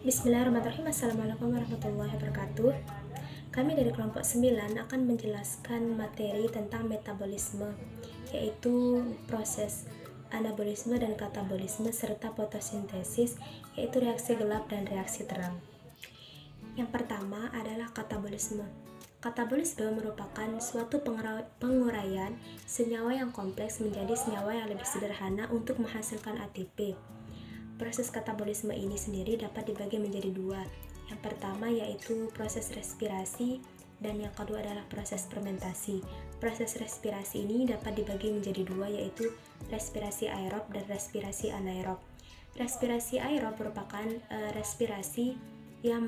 Bismillahirrahmanirrahim. Assalamualaikum warahmatullahi wabarakatuh. Kami dari kelompok 9 akan menjelaskan materi tentang metabolisme, yaitu proses anabolisme dan katabolisme serta fotosintesis, yaitu reaksi gelap dan reaksi terang. Yang pertama adalah katabolisme. Katabolisme merupakan suatu penguraian senyawa yang kompleks menjadi senyawa yang lebih sederhana untuk menghasilkan ATP. Proses katabolisme ini sendiri dapat dibagi menjadi dua. Yang pertama yaitu proses respirasi dan yang kedua adalah proses fermentasi. Proses respirasi ini dapat dibagi menjadi dua, yaitu respirasi aerob dan respirasi anaerob. Respirasi aerob merupakan respirasi yang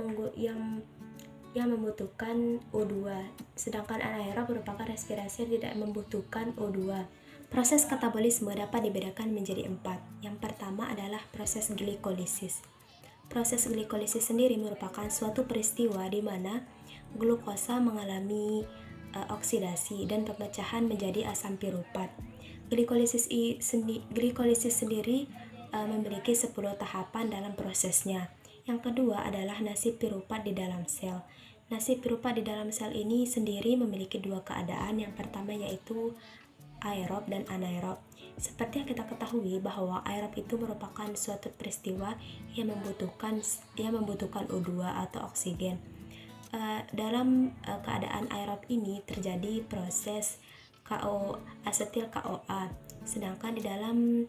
membutuhkan O2, sedangkan anaerob merupakan respirasi yang tidak membutuhkan O2. Proses katabolisme dapat dibedakan menjadi 4. Yang pertama adalah proses glikolisis. Proses glikolisis sendiri merupakan suatu peristiwa di mana glukosa mengalami oksidasi dan pemecahan menjadi asam piruvat. Glikolisis sendiri memiliki 10 tahapan dalam prosesnya. Yang kedua adalah nasib piruvat di dalam sel. Nasib piruvat di dalam sel ini sendiri memiliki dua keadaan. Yang pertama yaitu aerob dan anaerob. Seperti yang kita ketahui bahwa aerob itu merupakan suatu peristiwa yang membutuhkan O2 atau oksigen. Dalam keadaan aerob ini terjadi proses asetil CoA. Sedangkan di dalam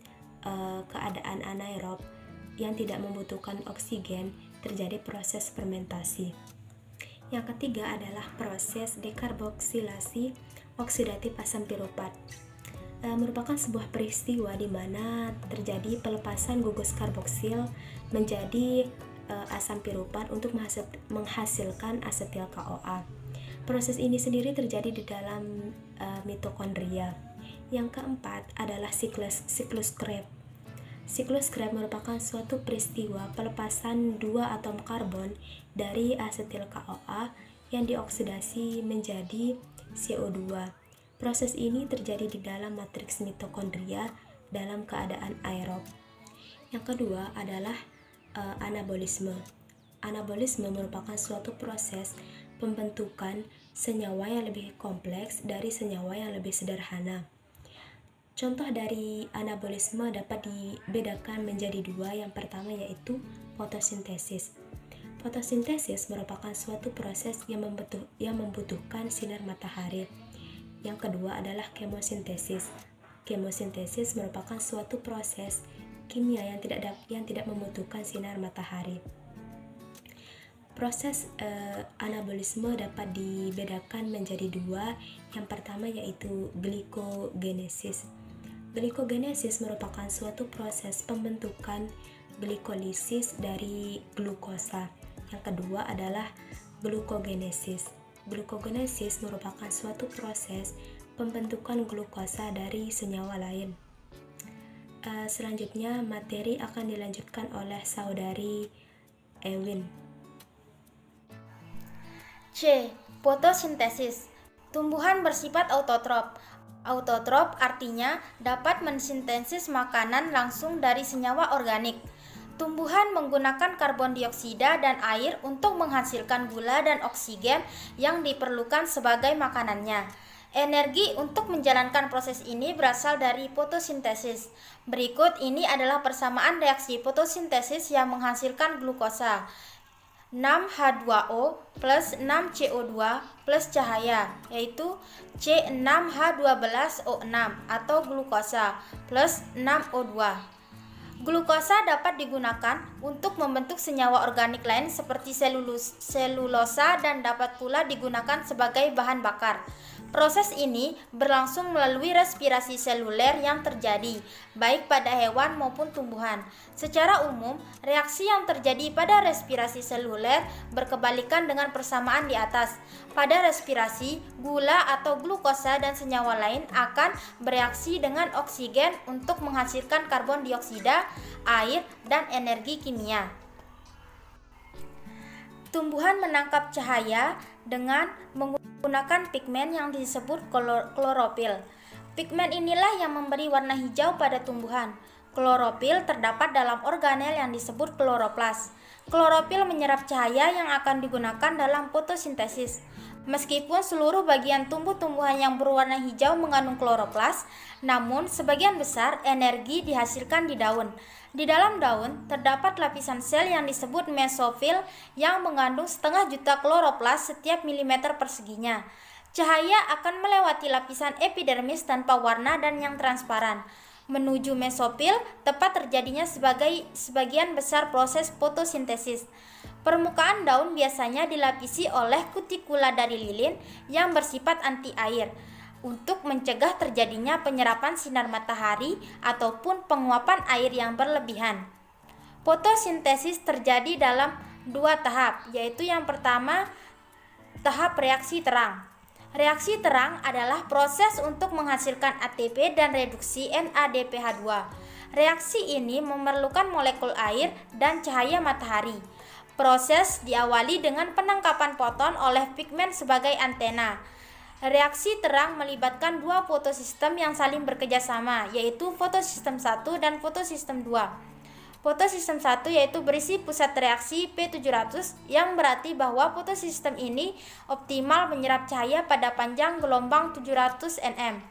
keadaan anaerob yang tidak membutuhkan oksigen terjadi proses fermentasi. Yang ketiga adalah proses dekarboksilasi oksidatif asam piruvat. Merupakan sebuah peristiwa di mana terjadi pelepasan gugus karboksil menjadi asam piruvat untuk menghasilkan asetil CoA. Proses ini sendiri terjadi di dalam mitokondria. Yang keempat adalah siklus Krebs. Siklus Krebs merupakan suatu peristiwa pelepasan dua atom karbon dari asetil CoA yang dioksidasi menjadi CO2. Proses ini terjadi di dalam matriks mitokondria dalam keadaan aerob. Yang kedua adalah anabolisme. Anabolisme merupakan suatu proses pembentukan senyawa yang lebih kompleks dari senyawa yang lebih sederhana. Contoh dari anabolisme dapat dibedakan menjadi dua. Yang pertama yaitu fotosintesis. Fotosintesis merupakan suatu proses yang membutuhkan sinar matahari. Yang kedua adalah kemosintesis. Kemosintesis merupakan suatu proses kimia yang tidak membutuhkan sinar matahari. Proses anabolisme dapat dibedakan menjadi dua. Yang pertama yaitu glikogenesis. Glikogenesis merupakan suatu proses pembentukan glikolisis dari glukosa. Yang kedua adalah glukogenesis. Glukogenesis merupakan suatu proses pembentukan glukosa dari senyawa lain. Selanjutnya materi akan dilanjutkan oleh saudari Ewin. C. Fotosintesis. Tumbuhan bersifat autotrof. Autotrof artinya dapat mensintesis makanan langsung dari senyawa organik. Tumbuhan menggunakan karbon dioksida dan air untuk menghasilkan gula dan oksigen yang diperlukan sebagai makanannya. Energi untuk menjalankan proses ini berasal dari fotosintesis. Berikut ini adalah persamaan reaksi fotosintesis yang menghasilkan glukosa. 6H2O plus 6CO2 plus cahaya, yaitu C6H12O6 atau glukosa plus 6O2. Glukosa dapat digunakan untuk membentuk senyawa organik lain seperti selulosa dan dapat pula digunakan sebagai bahan bakar. Proses ini berlangsung melalui respirasi seluler yang terjadi, baik pada hewan maupun tumbuhan. Secara umum, reaksi yang terjadi pada respirasi seluler berkebalikan dengan persamaan di atas. Pada respirasi, gula atau glukosa dan senyawa lain akan bereaksi dengan oksigen untuk menghasilkan karbon dioksida, air, dan energi kimia. Tumbuhan menangkap cahaya dengan menggunakan pigmen yang disebut klorofil. Pigmen inilah yang memberi warna hijau pada tumbuhan. Klorofil terdapat dalam organel yang disebut kloroplas. Klorofil menyerap cahaya yang akan digunakan dalam fotosintesis. Meskipun seluruh bagian tumbuh-tumbuhan yang berwarna hijau mengandung kloroplas, namun sebagian besar energi dihasilkan di daun. Di dalam daun terdapat lapisan sel yang disebut mesofil yang mengandung setengah juta kloroplas setiap milimeter perseginya. Cahaya akan melewati lapisan epidermis tanpa warna dan yang transparan. Menuju mesofil, tepat terjadinya sebagian besar proses fotosintesis. Permukaan daun biasanya dilapisi oleh kutikula dari lilin yang bersifat anti air untuk mencegah terjadinya penyerapan sinar matahari ataupun penguapan air yang berlebihan. Fotosintesis terjadi dalam 2 tahap, yaitu yang pertama tahap reaksi terang. Reaksi terang adalah proses untuk menghasilkan ATP dan reduksi NADPH2. Reaksi ini memerlukan molekul air dan cahaya matahari. Proses diawali dengan penangkapan foton oleh pigmen sebagai antena. Reaksi terang melibatkan 2 fotosistem yang saling bekerjasama, yaitu fotosistem 1 dan fotosistem 2. Fotosistem 1 yaitu berisi pusat reaksi P700, yang berarti bahwa fotosistem ini optimal menyerap cahaya pada panjang gelombang 700 nm.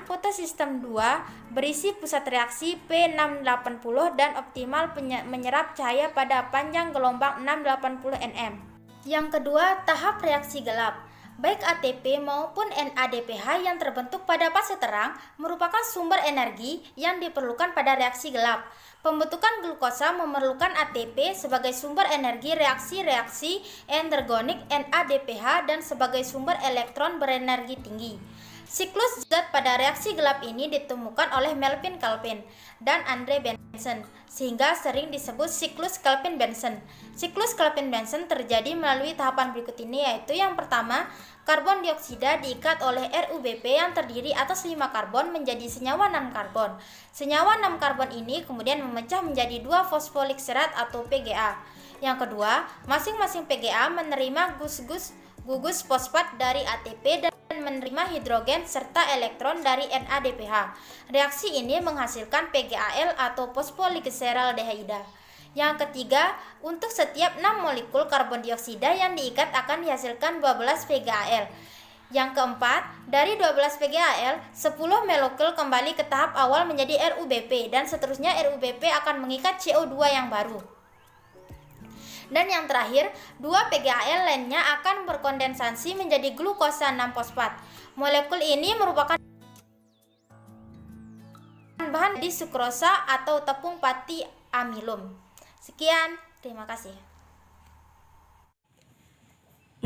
Fotosistem 2 berisi pusat reaksi P680 dan optimal menyerap cahaya pada panjang gelombang 680 nm. Yang kedua, tahap reaksi gelap. Baik ATP maupun NADPH yang terbentuk pada fase terang merupakan sumber energi yang diperlukan pada reaksi gelap. Pembentukan glukosa memerlukan ATP sebagai sumber energi reaksi-reaksi endergonik NADPH dan sebagai sumber elektron berenergi tinggi. Siklus zat pada reaksi gelap ini ditemukan oleh Melvin Calvin dan Andre Benson, sehingga sering disebut siklus Calvin-Benson. Siklus Calvin-Benson terjadi melalui tahapan berikut ini, yaitu yang pertama, karbon dioksida diikat oleh RuBP yang terdiri atas 5 karbon menjadi senyawa 6 karbon. Senyawa 6 karbon ini kemudian memecah menjadi 2 fosfolik serat atau PGA. Yang kedua, masing-masing PGA menerima gugus fosfat dari ATP dan menerima hidrogen serta elektron dari NADPH. Reaksi ini menghasilkan PGAL atau fosfogliseraldehyda. Yang ketiga, untuk setiap 6 molekul karbon dioksida yang diikat akan dihasilkan 12 PGAL. Yang keempat, dari 12 PGAL, 10 molekul kembali ke tahap awal menjadi RuBP dan seterusnya RuBP akan mengikat CO2 yang baru. Dan yang terakhir, 2 PGAL lainnya akan berkondensasi menjadi glukosa 6-fosfat. Molekul ini merupakan bahan di sukrosa atau tepung pati amilum. Sekian, terima kasih.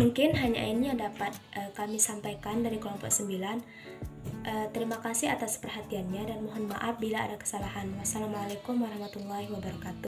Mungkin hanya ini yang dapat kami sampaikan dari kelompok 9. Terima kasih atas perhatiannya dan mohon maaf bila ada kesalahan. Wassalamualaikum warahmatullahi wabarakatuh.